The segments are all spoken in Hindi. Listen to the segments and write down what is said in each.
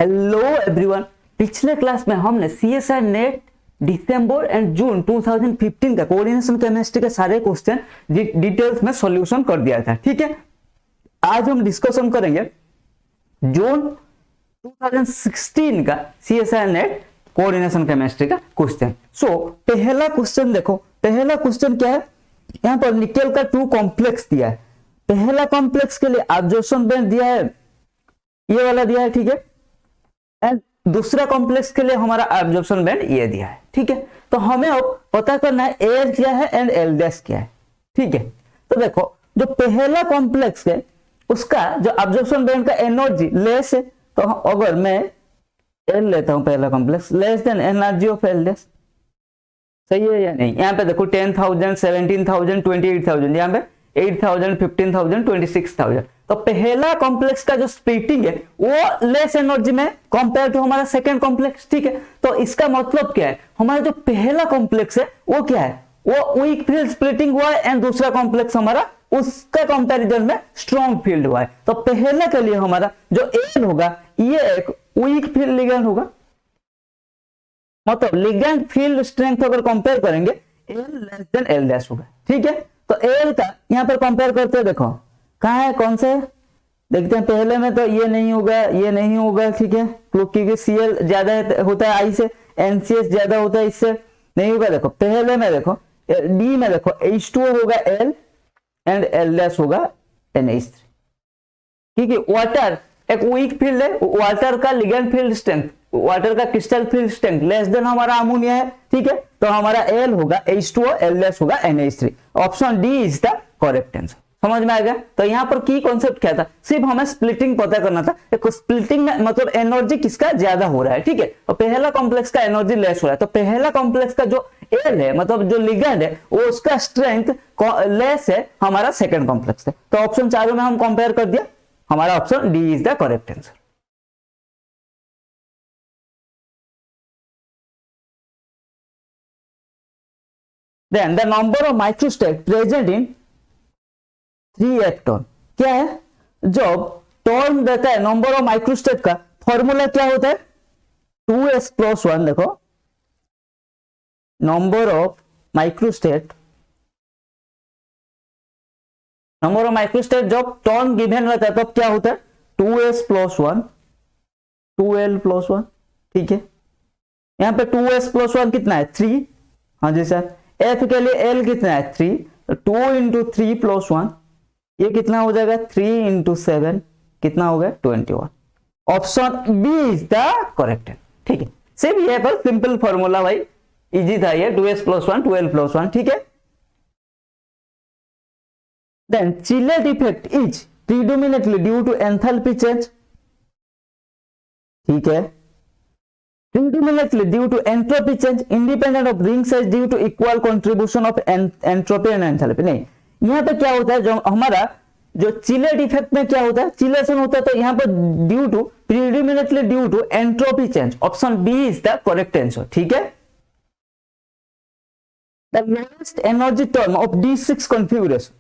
Hello everyone. पिछले क्लास में हमने CSR net December and June 2015 का कोऑर्डिनेशन केमिस्ट्री के सारे क्वेश्चन डिटेल्स में सॉल्यूशन कर दिया था। ठीक है, आज हम डिस्कशन करेंगे जून 2016 का सीएसआर नेट कोऑर्डिनेशन केमिस्ट्री का क्वेश्चन। सो पहला क्वेश्चन देखो, पहला क्वेश्चन क्या है, यहाँ पर निकेल का 2 कॉम्प्लेक्स दिया है। पहला कॉम्प्लेक्स के लिए एब्जॉर्प्शन बैंड दिया है, ये वाला दिया है। ठीक है, एंड दूसरा कॉम्प्लेक्स के लिए हमारा एब्जॉर्प्शन बैंड ये दिया है। ठीक है, तो हमें अब पता करना है एल क्या है एंड एल डैश क्या है। ठीक है, तो देखो जो पहला कॉम्प्लेक्स है उसका जो एब्जॉर्प्शन बैंड का एनर्जी लेस है, तो अगर मैं एल लेता हूं पहला complex less than energy of L dash, सही है या नहीं। यहाँ पे देखो 10,000, 17,000, 28,000, यहाँ पे 8,000, 15,000, 26,000। तो पहला कॉम्प्लेक्स का जो स्प्लिटिंग है वो लेस एनर्जी में कंपेयर टू हमारा सेकंड कॉम्प्लेक्स। ठीक है, तो इसका मतलब क्या है, हमारा जो पहला कॉम्प्लेक्स है वो क्या है, वो वीक फील्ड स्प्लिटिंग हुआ है एंड दूसरा कॉम्प्लेक्स हमारा उसका कंपैरिजन में स्ट्रॉन्ग फील्ड हुआ है। तो पहला के लिए हमारा जो एल होगा ये एक वीक फील्ड लिगैंड होगा, मतलब लिगैंड फील्ड स्ट्रेंथ अगर कंपेयर करेंगे L less than L dash होगा। ठीक है, तो एल का यहाँ पर कंपेयर करते हैं, देखो कहाँ है, कौन से देखते हैं। पहले में तो ये नहीं होगा, ये नहीं होगा। ठीक है, क्योंकि सीएल ज्यादा होता है आई से, एनसीएस ज्यादा होता है इससे, नहीं होगा। देखो पहले में देखो डी में देखो H2O होगा एल एंड एल डैश होगा NH3, क्योंकि वाटर एक वीक फील्ड है, वाटर का लिगैंड फील्ड स्ट्रेंथ, वाटर का crystal field strength less than हमारा अमोनिया है। ठीक है, तो हमारा एल होगा H2O, एल डैश होगा NH3। Option D is the correct answer. समझ में आ गया। तो यहाँ पर की कॉन्सेप्ट क्या था, सिर्फ हमें स्प्लिटिंग पता करना था। स्प्लिटिंग में मतलब एनर्जी किसका ज्यादा हो रहा है। ठीक है, तो पहला कॉम्प्लेक्स का एनर्जी लेस हो रहा है, तो पहला कॉम्प्लेक्स का जो एल है मतलब जो लिगैंड है वो उसका स्ट्रेंथ लेस है हमारा सेकंड कॉम्प्लेक्स है। तो ऑप्शन चारों में हम कंपेयर कर दिया, हमारा option D is the correct answer. Then the number of microstate present in 3F term क्या है, जब टर्म देता है नंबर ऑफ माइक्रोस्टेट का फॉर्मूला क्या होता है 2s+1। देखो number of microstate, number of microstate जब टर्म गिवन रहता है तब क्या होता है 2s+1, 2l+1। ठीक है, यहाँ पे 2s+1 कितना है 3। हाँ जी सर, एफ के लिए एल कितना है 3, 2 × 3+1 ये कितना हो जाएगा 3 × 7 कितना हो गया 21। Option B is the correct. ठीक है, सिर्फ ये पर सिंपल फॉर्मूला भाई, इजी था ये 2s+1, 2l+1। ठीक है, then chelate effect is predominantly due to enthalpy change. ठीक है, predominantly due to entropy change independent of ring size due to equal contribution of entropy and enthalpy। नहीं, यहाँ पे क्या होता है, जो हमारा जो चिलेट इफेक्ट में क्या होता है, चिलेशन होता है, तो यहाँ पर due to predominantly due to entropy change। Option B is the correct answer. ठीक है, the lowest energy term of D6 configuration।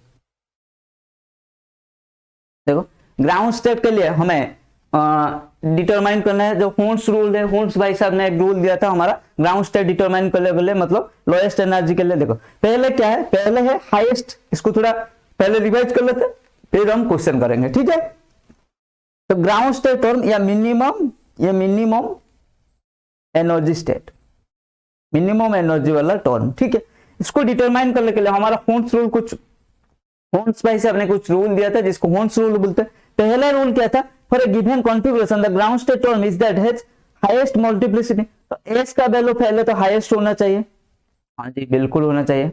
देखो ग्राउंड स्टेट के लिए हमें डिटरमाइन करना है, जो होन्स रूल है, होन्स भाई साहब ने एक रूल दिया था हमारा ग्राउंड स्टेट डिटरमाइन करने के लिए, मतलब लोएस्ट एनर्जी के लिए। देखो पहले क्या है, पहले है हाईएस्ट, इसको थोड़ा पहले रिवाइज कर लेते फिर हम क्वेश्चन करेंगे। ठीक है, तो ग्राउंड स्टेट टर्म या minimum energy state, minimum energy वाला टर्म। ठीक है, इसको डिटरमाइन करने के लिए हमारा होन्स रूल, कुछ होन्स भाई साहब ने कुछ रूल दिया था जिसको होन्स रूल बोलते हैं। पहला रूल क्या था, for a given configuration the ground state term is that has highest multiplicity। तो s का वैल्यू पहले तो हाईएस्ट होना चाहिए। हाँ जी बिल्कुल होना चाहिए।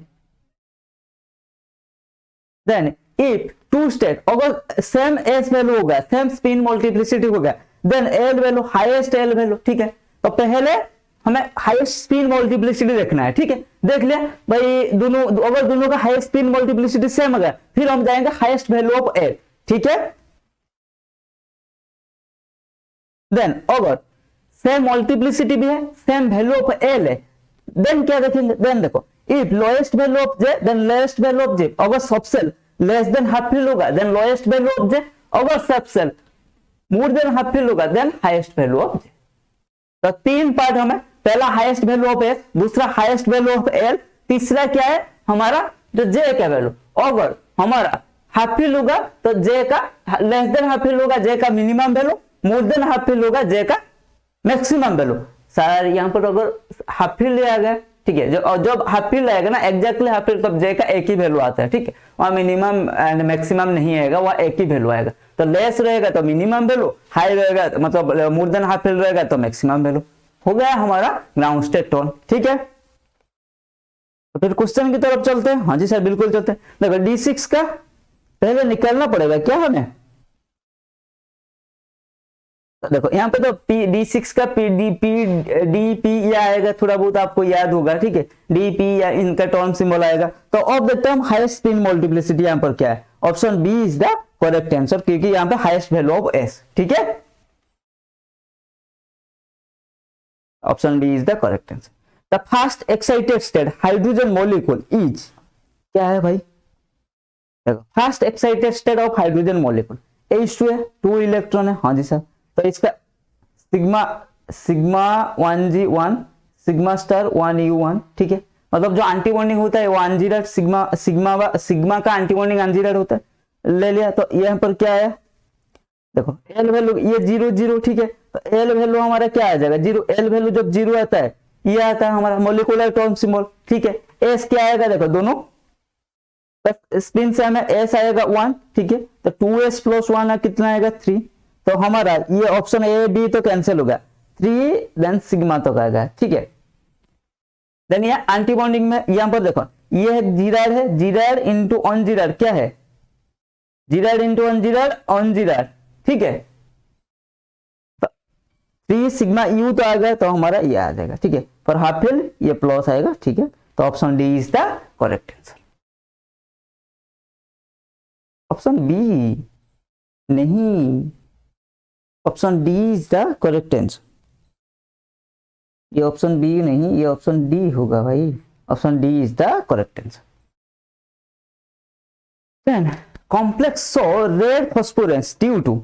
देन इफ टू स्टेट अगर सेम s वैल्यू होगा, सेम स्पिन मल्टीप्लिसिटी होगा, then l value highest l value. ठीक है, तो पहले हमें हाईएस्ट स्पिन मल्टीप्लिसिटी देखना है। ठीक है, देख लिया भाई दोनों, अगर दोनों का हाईएस्ट स्पिन मल्टीप्लिसिटी सेम होगा फिर हम जाएंगे हाईएस्ट वैल्यू ऑफ l। ठीक है, देन अगर सेम मल्टीप्लिसिटी भी है, सेम वैल्यू ऑफ एल है, देन क्या देखेंगे, देन देखो if lowest value of J then lowest value of J. अगर subshell less than half filled होगा then lowest value of J. अगर subshell more than half fill होगा then highest value of J. तो तीन पार्ट हमें, पहला हाईएस्ट वैल्यू ऑफ एस, दूसरा हाईएस्ट वैल्यू ऑफ एल, तीसरा क्या है हमारा जो जे का वैल्यू। अगर हमारा हाफ फिल होगा तो जे का लेस देन हाफ फिल होगा जे का minimum value, more than half fill होगा जे का मैक्सिमम वैल्यू। सर यहाँ पर अगर हाफ फिल लिया गया, ठीक है, जब हाफ फिल आएगा ना एग्जैक्टली हाफ फिल, तब जे का एक ही वैल्यू आता है, ठीक है, वहां मिनिमम एंड मैक्सिमम नहीं आएगा, वहां एक ही वैल्यू आएगा। तो लेस रहेगा तो मिनिमम वैल्यू, हाई रहेगा मतलब मोर देन हाफ फिल रहेगा तो मैक्सिमम वैल्यू। हो गया हमारा ग्राउंड स्टेट टोन, ठीक है। तो फिर क्वेश्चन की तरफ चलते हैं। हाँ जी सर बिल्कुल चलते हैं। देखो D6 का पहले निकालना पड़ेगा क्या हमें। तो देखो यहाँ पे तो D6 का DP ये आएगा, थोड़ा बहुत आपको याद होगा, ठीक है, DP या इनका टर्म सिंबल आएगा। तो of the term highest spin multiplicity यहाँ पर क्या है, option B is the correct answer, क्योंकि यहाँ पे हाईएस्ट वैल्यू ऑफ एस, ठीक है, option B is the correct answer. The first excited state hydrogen molecule is, क्या है भाई, देखो first excited state of hydrogen molecule H2 है, 2 इलेक्ट्रॉन है। हाँ जी सर, तो इसका sigma 1G1 sigma star 1U1, ठीक है, मतलब जो एंटी बॉन्डिंग होता है वो अनजीराइड सिग्मा का एंटी बॉन्डिंग अनजीराइड होता है, ले लिया। तो यहाँ पर क्या है, देखो एल वैल्यू ये 0 0, ठीक है, तो एल वैल्यू हमारा क्या आ जाएगा 0, एल वैल्यू जब 0 आता है ये आता है हमारा मोलिकुलर टर्म सिंबल, ठीक है। एस क्या आएगा, देखो दोनों स्पिन से हमें एस आएगा 1, ठीक है, तो 2s + 1 कितना आएगा 3। तो हमारा ये ऑप्शन ए बी तो कैंसिल होगा, 3 देन सिग्मा तक आएगा, ठीक है। देन ये एंटी बॉन्डिंग में यहाँ पर देखो ये जीराइड है, जीराइड इंटू अनजीराइड क्या है, जीराइड इंटू अनजीराइड, ठीक है। तो 3 सिग्मा यू तो आ गया, तो हमारा ये आ जाएगा, ठीक है, पर हाफ फिल ये प्लस आएगा, ठीक है। तो option D is the correct answer. Option B नहीं, option D is the correct answer. ये ऑप्शन बी नहीं, ये ऑप्शन डी होगा भाई, option D is the correct answer. Then complex so red phosphorescence due to,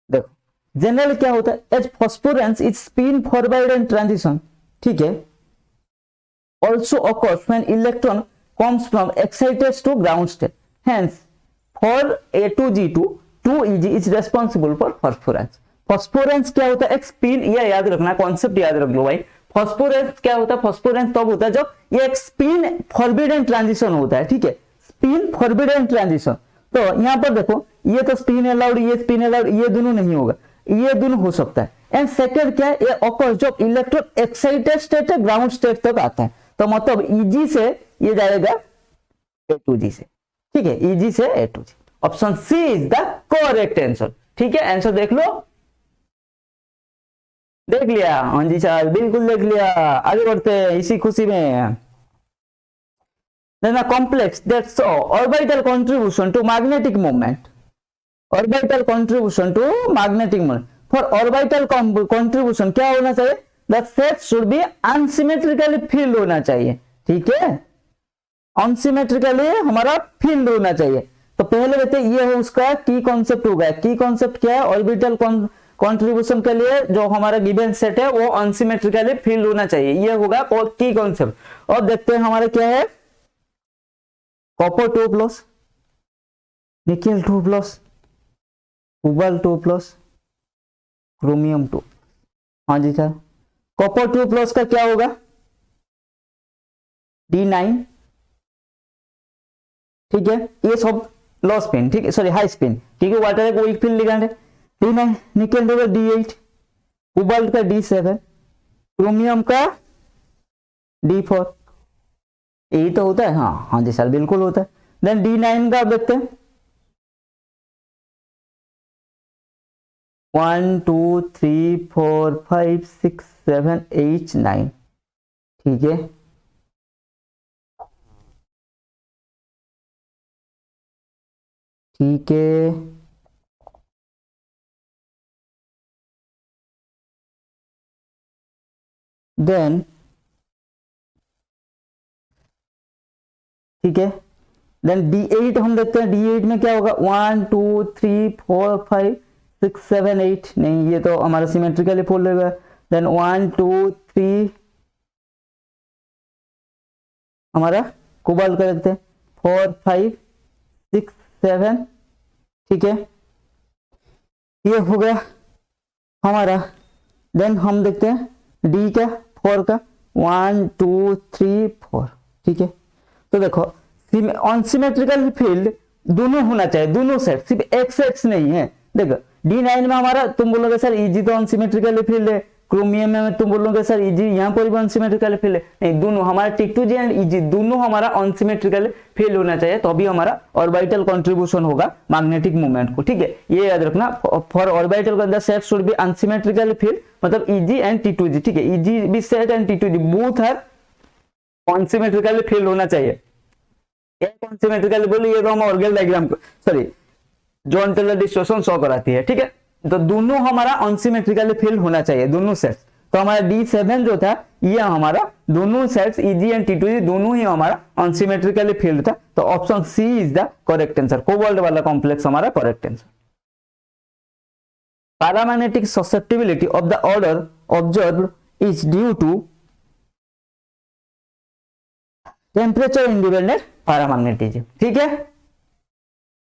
देखो जनरल क्या होता है, as phosphorescence is spin forbidden and transition, ठीक है, also occurs when electron comes from excited to ground state, hence for A2G2 2Eg is responsible for phosphorus। फॉस्फोरेंस क्या होता है, एक स्पिन, ये याद रखना, कॉन्सेप्ट याद रख लो भाई। फॉस्फोरेंस क्या होता है, फॉस्फोरेंस तब होता है जब ये एक स्पिन फॉरबिडन ट्रांजिशन होता है, ठीक है, स्पिन फॉरबिडन ट्रांजिशन। तो यहाँ पर देखो ये तो स्पिन अलाउड, ये स्पिन अलाउड, ये दोनों नहीं होगा, ये दोनों हो सकता है। एंड सेकंड क्या है, ये ऑकर्स जब इलेक्ट्रॉन एक्साइटेड स्टेट से ग्राउंड स्टेट तक आता है, तो मतलब Eg से ये जाएगा A2G से, ठीक है, Eg से A2G। Option C is the correct answer, ठीक है। आंसर देख लो, देख लिया, हाँ जी सर बिल्कुल देख लिया। आगे बढ़ते हैं इसी खुशी में। Complex that show orbital contribution to magnetic movement, orbital contribution to magnetic movement. For orbital contribution क्या होना चाहिए, the set should be unsymmetrically filled होना चाहिए, ठीक है, अनसिमेट्रिकली हमारा फील्ड होना चाहिए। तो पहले देखते ये हो उसका की कॉन्सेप्ट होगा, की कॉन्सेप्ट क्या है, ऑर्बिटल कंट्रीब्यूशन के लिए जो हमारा गिवन सेट है वो अनसिमेट्रिकली फील्ड होना चाहिए, ये होगा की कॉन्सेप्ट। और देखते हैं हमारा क्या है, कॉपर 2+, निकेल 2+, कोबाल्ट 2+, क्रोमियम 2। हाँ जी सर, कॉपर 2+ का क्या होगा D9, ठीक है, ये सब लो स्पिन, ठीक है, सॉरी हाई स्पिन, क्योंकि वाटर एक वीक फील्ड लिगैंड है। D9, निकेल होगा D8, कोबाल्ट का D7, क्रोमियम का D4, यही तो होता है। हाँ हाँ जी सर बिल्कुल होता है। देन D9 का देखते हैं, 1 2 3 4 5 6 7 8 9, ठीक है, ठीक है। देन ठीक है, देन D8 हम देखते हैं, D8 में क्या होगा 1 2 3 4 5 6 7 8 नहीं, ये तो हमारा सिमेट्रिकली फोल्ड होगा। देन 1 2 3 हमारा कोबाल्ट कर देते हैं, 4 5 6 7, ठीक है, ये हो गया हमारा। देन हम देखते हैं डी का 4 का 1 2 3 4, ठीक है। तो देखो अनसिमेट्रिकल फील्ड दोनों होना चाहिए, दोनों सेट, सिर्फ एक सेट नहीं है। देखो D9 में हमारा तुम बोलोगे सर इजी तो अनसिमेट्रिकल फील्ड है, क्रोमियम में तुम बोलोगे सर इजी यहाँ पर भी अनसिमेट्रिकल फील्ड है, नहीं, दोनों हमारा T2G एंड इजी दोनों हमारा अनसिमेट्रिकल फील्ड होना चाहिए, तो अभी हमारा ऑर्बिटल कंट्रीब्यूशन होगा मैग्नेटिक मूवमेंट को, ठीक है। ये याद रखना, for orbital the set should be unsymmetrical field, मतलब इजी एंड T2G, ठीक है, E G be set and T2G both are unsymmetrical field होना चाहिए। एक अनसिमेट्रिकल बोली ये तो हम ऑर्गेल डायग्राम को sorry Jahn Teller distortion show कराती है, ठीक है। तो दोनों हमारा अनसिमेट्रिकल फील्ड होना चाहिए, दोनों सेट्स। तो हमारा D7 जो था ये हमारा दोनों सेट्स इजी एंड T2G दोनों ही हमारा अनसिमेट्रिकल फील्ड था, तो option C is the correct answer, cobalt वाला कॉम्प्लेक्स हमारा correct answer. Paramagnetic susceptibility of the order observed is due to temperature independent paramagnetism, ठीक है।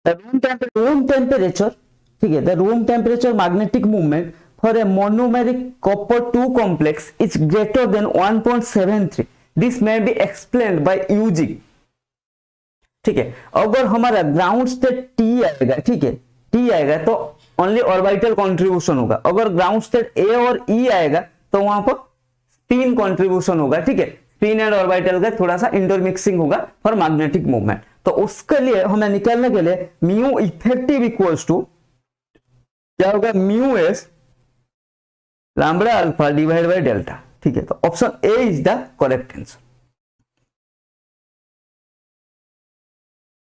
रूम टेम्परेचर, ठीक है, the room temperature magnetic movement for a monomeric copper 2 complex is greater than 1.73, this may be explained by using, ठीक है। अगर हमारा ग्राउंड स्टेट T आएगा, ठीक है, T आएगा तो ओनली ऑर्बिटल कंट्रीब्यूशन होगा, अगर ग्राउंड स्टेट A और E आएगा तो वहां पर स्पिन कंट्रीब्यूशन होगा, ठीक है, स्पिन एंड ऑर्बिटल का थोड़ा सा इंटरमिक्सिंग होगा फॉर मैग्नेटिक मूवमेंट। तो उसके लिए हमें निकालने के लिए म्यू इफेक्टिव इक्वल्स टू क्या होगा, mu S lambda alpha divide by delta, ठीक है। तो option A is the correct answer.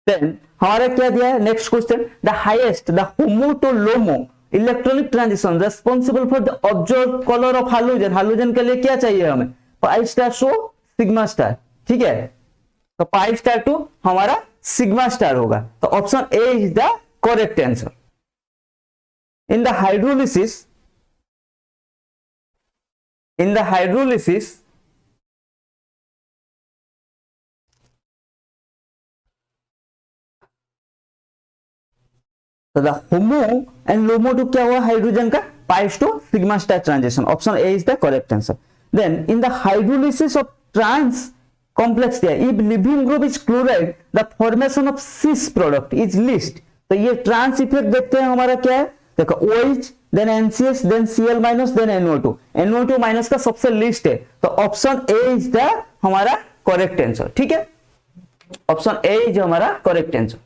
Then हमारा क्या दिया है next question, the highest the HOMO to LUMO electronic transition responsible for the observe colour of hydrogen, hydrogen के लिए क्या चाहिए हमें, pi star show sigma star, ठीक है। तो पाई स्टार टू हमारा सिग्मा स्टार होगा, तो option A is the correct answer. In the hydrolysis तो the HOMO and LUMO to क्या हुआ हाइड्रोजन का, pi's to sigma star transition, option A is the correct answer. Then in the hydrolysis of trans complex दिया, if leaving group is chloride the formation of cis product is least, तो ये ट्रांस इफेक्ट देखते हैं हमारा क्या है, देखो OH then NCS then Cl minus then NO2 minus का सबसे लिस्ट है, तो ऑप्शन ए इज द हमारा करेक्ट आंसर, ठीक है, ऑप्शन ए इज हमारा correct answer.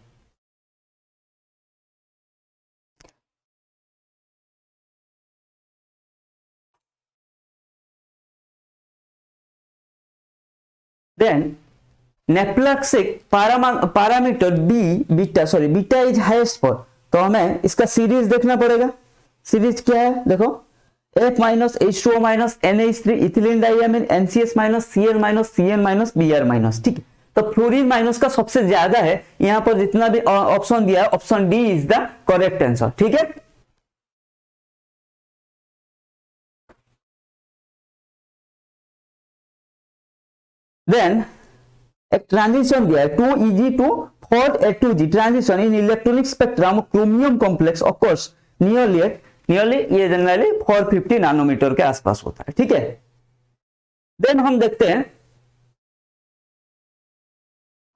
Then nephelauxetic parameter beta is highest for, तो हमें इसका सीरीज देखना पड़ेगा। सीरीज क्या है देखो, F minus H2O minus NH3 ethylene diamine NCS minus Cl minus Cn minus Br minus, ठीक है। तो फ्लोरीन माइनस का सबसे ज्यादा है, यहां पर जितना भी ऑप्शन दिया है option D is the correct answer, ठीक है। देन एक ट्रांजिशन दिया है 2Eg to 4A2G transition in electronic spectrum chromium complex of course nearly ये जनरली 450 नैनोमीटर के आसपास होता है, ठीक है। देन हम देखते हैं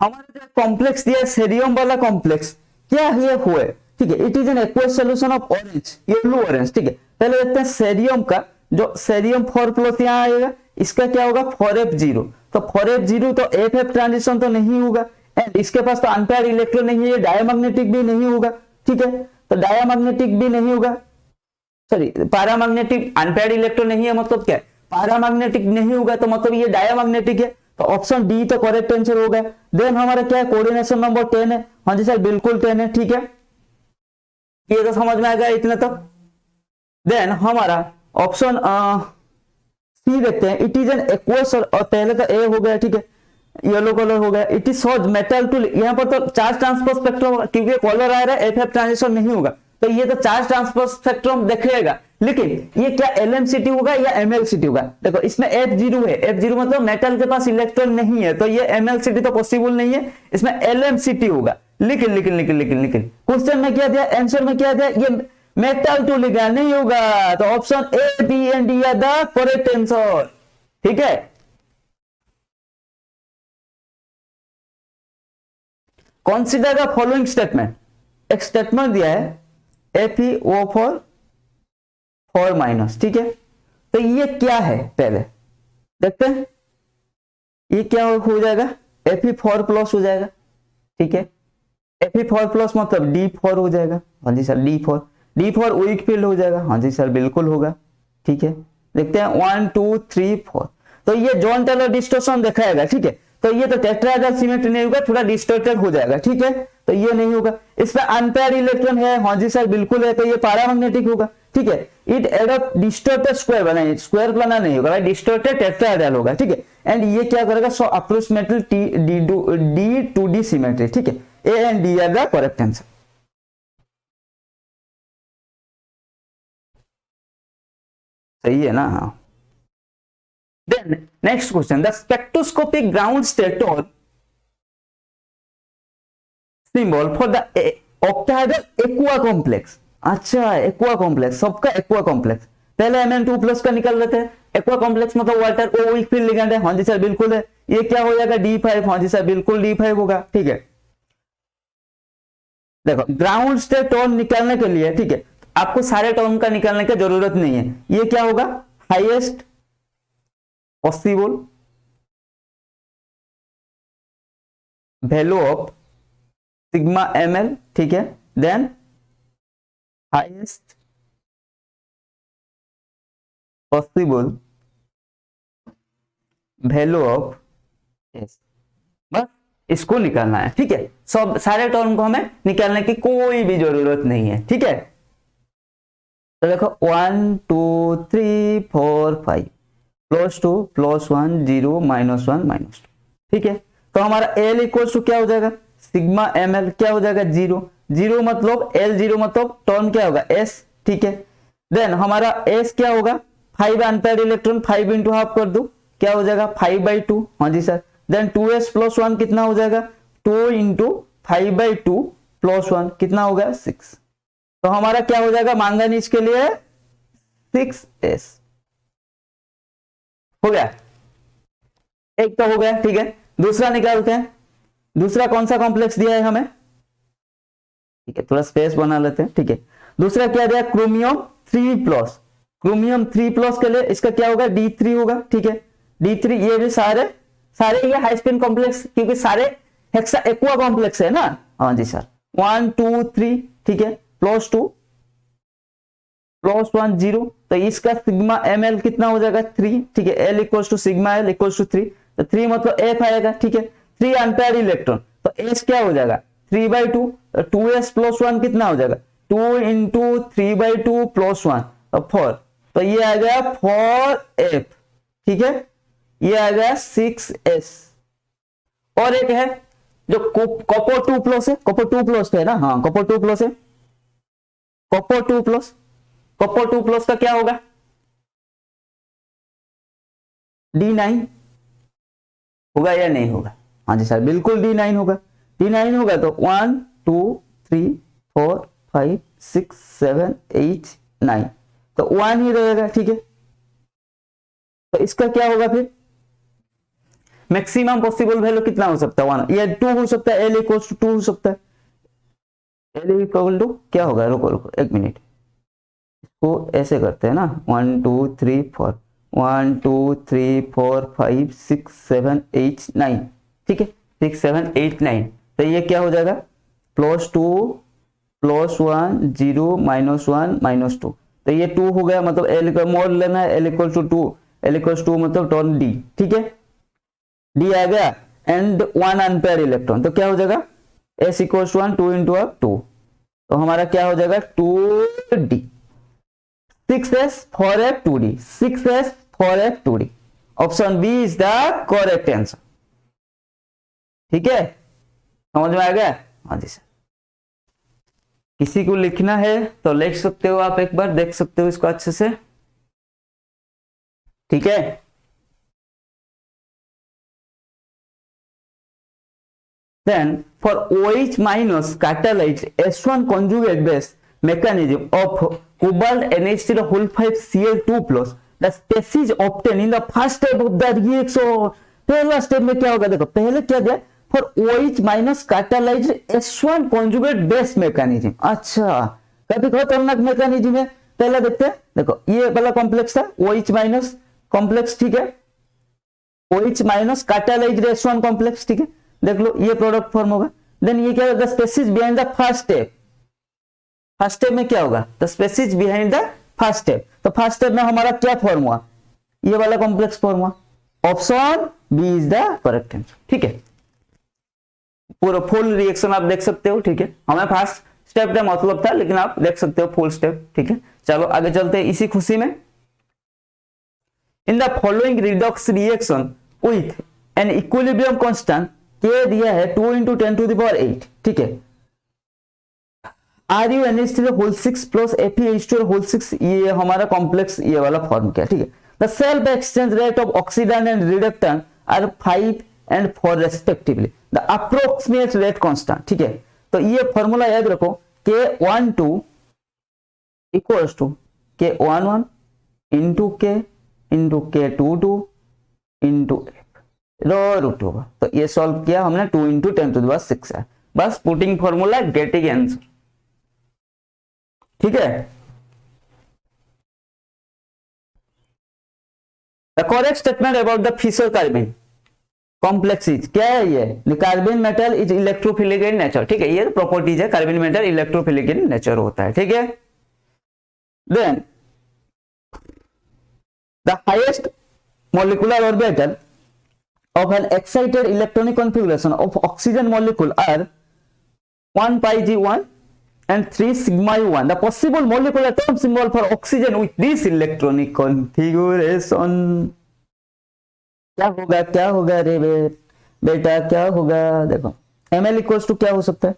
हमारा जो कॉम्प्लेक्स दिया है सेरियम वाला कॉम्प्लेक्स क्या ये हुए, ठीक है, it is an aqueous solution of orange yellow orange, ठीक है। पहले देखते हैं सेरियम का, जो सेरियम 4+ यहां आएगा, इसका क्या होगा 4F0, तो 4F0 तो FF ट्रांजिशन तो नहीं होगा, एंड इसके पास तो अनपेयर्ड इलेक्ट्रॉन नहीं है, डायमैग्नेटिक भी नहीं होगा, ठीक है। तो डायमैग्नेटिक भी नहीं होगा, सॉरी पैरामैग्नेटिक, अनपेयर्ड इलेक्ट्रॉन नहीं है मतलब क्या है, पैरामैग्नेटिक नहीं होगा तो मतलब ये डायमैग्नेटिक है, तो ऑप्शन डी तो करेक्ट आंसर होगा। देन हमारा क्या है कोऑर्डिनेशन नंबर 10 है, हाँ जी सर बिल्कुल 10 है, ठीक है, ये तो समझ में आएगा इतना तो। देन हमारा ऑप्शन सी देखते हैं, इट इज एन एक्वस, और पहले तो ए हो गया, ठीक है, येलो कलर हो गया, इट इज सॉज मेटल टू, यहाँ पर तो चार्ज ट्रांसफर स्पेक्ट्रम होगा क्योंकि कलर आ रहा है, FF ट्रांजिशन नहीं होगा, तो ये तो चार्ज ट्रांसफर स्पेक्ट्रम देखेगा, लेकिन ये क्या LMCT होगा या MLCT होगा? देखो इसमें F0 है, F0 मतलब मेटल के पास इलेक्ट्रॉन नहीं है, तो ये MLCT तो पॉसिबल नहीं है, इसमें LMCT होगा। लेकिन लेकिन लेकिन लेकिन लेकिन क्वेश्चन में क्या दिया, आंसर में क्या दिया, ये मेटल टू लिगैंड नहीं होगा, तो option A, B and D are the correct answer. ठीक है, कंसीडर द फॉलोइंग स्टेटमेंट, एक स्टेटमेंट दिया है FeO4 माइनस। ठीक है, तो ये क्या है पहले देखते हैं, ये क्या हो जाएगा, Fe4 प्लस हो जाएगा। ठीक है, Fe4 प्लस मतलब D4 हो जाएगा। हाँ जी सर, D4 वीक फील्ड हो जाएगा। हाँ जी सर, बिल्कुल होगा। ठीक है, देखते हैं 1 2 3 4, तो ये जॉन टेलर डिस्टोर्शन दिखाएगा। ठीक है, तो ये तो टेट्राहेड्रल सिमेट्री नहीं होगा, थोड़ा डिस्टोर्टेड हो जाएगा। ठीक है, तो ये नहीं होगा। इसमें अनपेयर्ड इलेक्ट्रॉन है। हाँ जी सर, बिल्कुल है, तो ये पैरामैग्नेटिक होगा। ठीक है, इट एडॉप्ट डिस्टोर्टेड स्क्वायर बना, स्क्वायर बना नहीं होगा, डिस्टोर्टेड टेट्राहेड्रल होगा। ठीक है, एंड ये क्या करेगा, सो अप्रोक्सीमेटली D2D सिमेट्री। ठीक है, A and D are the correct answer. सही है ना? हाँ। Then next question, the spectroscopic ground state or symbol for the octahedral aqua complex। अच्छा, एक्वा कॉम्प्लेक्स, सबका एक्वा कॉम्प्लेक्स। पहले Mn2+ का निकल लेते हैं। एक्वा कॉम्प्लेक्स मतलब वाटर, ओ वीक फील्ड लिगैंड है। हाँ जी सर, बिल्कुल है। ये क्या हो जाएगा, D5। हाँ जी सर, बिल्कुल D5 होगा। ठीक है, देखो ग्राउंड स्टेट टर्म निकालने के लिए, ठीक है, आपको सारे टर्म का निकालने की जरूरत नहीं है। ये क्या होगा, highest possible value of sigma ml। ठीक है, then highest possible value of S, बस इसको निकालना है। ठीक है, सब सारे टर्म को हमें निकालने की कोई भी जरूरत नहीं है। ठीक है, तो देखो 1 2 3 4 5 +2 +1 0 -1 -2। ठीक है, तो हमारा L इक्वल टू क्या हो जाएगा, सिग्मा ml क्या हो जाएगा, 0 0 मतलब L0 मतलब टर्म क्या होगा, S। ठीक है, देन हमारा S क्या होगा, 5 अनपेयर्ड इलेक्ट्रॉन, 5 इंटू हाफ कर दो, क्या हो जाएगा 5/2। हाँ जी सर, देन 2s + 1 कितना हो जाएगा, 2 इंटू 5/2 + 1 कितना होगा 6। तो हमारा क्या हो जाएगा, मैंगनीज के लिए 6s हो गया। एक तो हो गया। ठीक है, दूसरा निकालते हैं। दूसरा कौन सा कॉम्प्लेक्स दिया है हमें, ठीक है, थोड़ा स्पेस बना लेते हैं। ठीक है, दूसरा क्या दिया, क्रोमियम 3+। क्रोमियम 3+ के लिए इसका क्या होगा, D3 होगा। ठीक है, D3, ये भी सारे ये हाई स्पिन कॉम्प्लेक्स, क्योंकि सारे हेक्सा एक्वा कॉम्प्लेक्स है ना। हाँ जी सर, 1 2 3। ठीक है, +2 +1 0, तो इसका सिग्मा ml कितना हो जाएगा, 3। ठीक है, L equal to sigma L equal to 3, तो 3 मतलब F आएगा। ठीक है, 3 अनपेयर्ड इलेक्ट्रॉन, तो S क्या हो जाएगा 3/2, 2s + 1 कितना हो जाएगा, 2 इंटू 3/2 + 1 और 4, तो ये आ गया 4f। ठीक है, ये आ गया 6s। और एक है जो कॉपर 2+ है, कॉपर 2+ है ना। हाँ, कॉपर 2+ है, कॉपर 2+, कॉपर 2+ का क्या होगा, D9 होगा या नहीं होगा? हाँ जी सर, बिल्कुल D9 होगा। D9 होगा तो 1 2 3 4 5 6 7 8 9, तो 1 ही रहेगा। ठीक है, तो इसका क्या होगा फिर, मैक्सिमम पॉसिबल वैल्यू कितना हो सकता है, 1 या 2 हो सकता है, L इक्वल टू 2 हो सकता है। L इक्वल टू क्या होगा, रुको रुको एक मिनट, इसको ऐसे करते हैं ना, 1 2 3 4 1 2 3 4 5 6 7 8 9। ठीक है, 6 7 8 9, तो ये क्या हो जाएगा, +2 +1 0 -1 -2, तो ये 2 हो गया, मतलब L का मोड लेना है, L equal to 2, L equal to मतलब टर्न D। ठीक है, D आ गया एंड 1 अनपेयर्ड इलेक्ट्रॉन, तो क्या हो जाएगा S इक्वल टू 1 2 इंटू 2, तो हमारा क्या हो जाएगा 2D। 6s 4f 2d, 6s 4f 2d, option B is the correct answer. ठीक है, समझ में आ गया? हाँ जी सर। किसी को लिखना है तो लिख सकते हो, आप एक बार देख सकते हो इसको अच्छे से, ठीक है। Then for OH minus catalyzed S1 conjugate base mechanism of cobalt NH3 whole 5 Cl2 plus the species obtained in the first step of the reaction। पहला स्टेप में क्या होगा, देखो पहले क्या दिया, for OH minus catalyzed S1 conjugate base mechanism। अच्छा, काफी खतरनाक मैकेनिज्म है। पहला देखते हैं, देखो ये वाला कॉम्प्लेक्स था OH माइनस कॉम्प्लेक्स, ठीक है, OH minus catalysed S1 complex, ठीक है, देख लो ये प्रोडक्ट फॉर्म होगा। देन ये क्या होगा, species behind the first step. First step में क्या होगा, the species behind the first step. तो फर्स्ट स्टेप में हमारा क्या फॉर्म हुआ, ये वाला कॉम्प्लेक्स फॉर्म हुआ। Option B is the correct answer, ठीक है। पूरा फुल रिएक्शन आप देख सकते हो, ठीक है। हमें फर्स्ट स्टेप का मतलब था, लेकिन आप देख सकते हो फुल स्टेप, ठीक है। चलो आगे चलते हैं इसी खुशी में। In the following redox reaction with an equilibrium constant के दिया है 2 × 10⁸, ठीक है। RuNH3 whole 6 plus FeH2 whole 6, ये हमारा कॉम्प्लेक्स ये वाला फॉर्म क्या, ठीक है। The self exchange rate of oxidant and reductant are 5 and 4 respectively. The approximate rate constant, ठीक है। तो ये फॉर्मूला याद रखो, K12 equals to K11 into K into K22 into root होगा। तो ये सॉल्व किया हमने, 2 × 10⁶ है। बस पुटिंग फॉर्मूला, गेटिंग आंसर, ठीक है। The correct statement about the Fischer carbene complex is, क्या है ये, carbene metal is electrophilic in nature, ठीक है। ये प्रॉपर्टीज है, carbene metal electrophilic in nature होता है, ठीक है। Then the highest molecular orbital of an excited electronic configuration of oxygen molecule are 1 pi g1 and 3 sigma u1. The possible molecular term symbol for oxygen with this electronic configuration, क्या होगा रे बेटा, क्या होगा, देखो ml इक्वल्स टू क्या हो सकता है,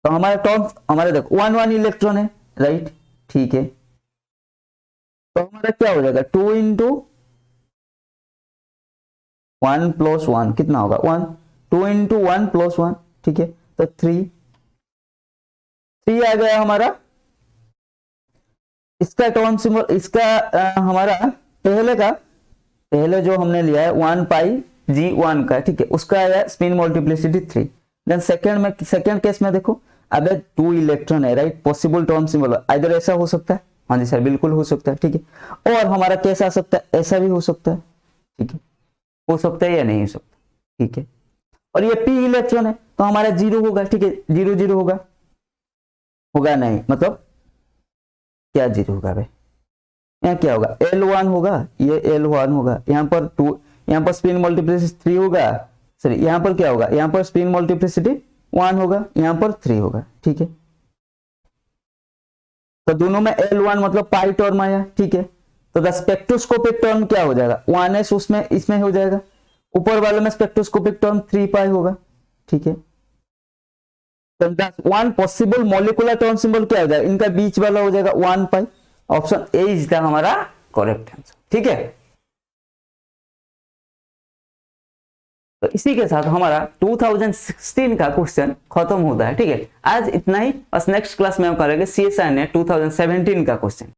तो हमारा टर्म हमारे देखो 1 1 इलेक्ट्रॉन है, राइट, ठीक है। तो हमारा क्या हो जाएगा, 2 × 1 + 1 कितना होगा 1, 2 × 1 + 1, ठीक है। तो 3 आ गया हमारा। इसका टर्म सिंबल, इसका हमारा पहले जो हमने लिया है 1 पाई G1 का, ठीक है, उसका आया spin multiplicity 3। Then second case में देखो, अब 2 इलेक्ट्रॉन है, राइट, पॉसिबल टर्म सिंबल इधर ऐसा हो सकता है, हाँ जी सर बिल्कुल हो सकता है, ठीक है। और हमारा कैसा आ सकता है, ऐसा भी हो सकता है, ठीक है, हो सकता है या नहीं हो सकता, ठीक है। और ये p इलेक्ट्रॉन है तो हमारा 0 होगा, ठीक है, 0 0 होगा नहीं, मतलब क्या 0 होगा भाई, यहाँ क्या होगा, L1 होगा, ये L1 होगा, यहाँ पर 2, यहाँ पर स्पिन मल्टीप्लिसिटी 3 होगा, सॉरी यहाँ पर क्या होगा, यहाँ पर स्पिन मल्टीप्लिसिटी 1 होगा, यहाँ पर 3 होगा, ठीक है। तो दोनों में L1 मतलब पाई टर्म आया, ठीक है। तो द स्पेक्ट्रोस्कोपिक टर्म क्या हो जाएगा, 1s उसमें इसमें हो जाएगा, ऊपर वाले में स्पेक्ट्रोस्कोपिक टर्म 3 पाई होगा, ठीक है। तो one possible molecular term symbol क्या हो जाएगा, इनका बीच वाला हो जाएगा 1 पाई। ऑप्शन ए इज द हमारा करेक्ट आंसर, ठीक है। तो इसी के साथ हमारा 2016 का क्वेश्चन खत्म होता है, ठीक है। आज इतना ही, बस नेक्स्ट क्लास में हम करेंगे CSIR नेट 2017 का क्वेश्चन।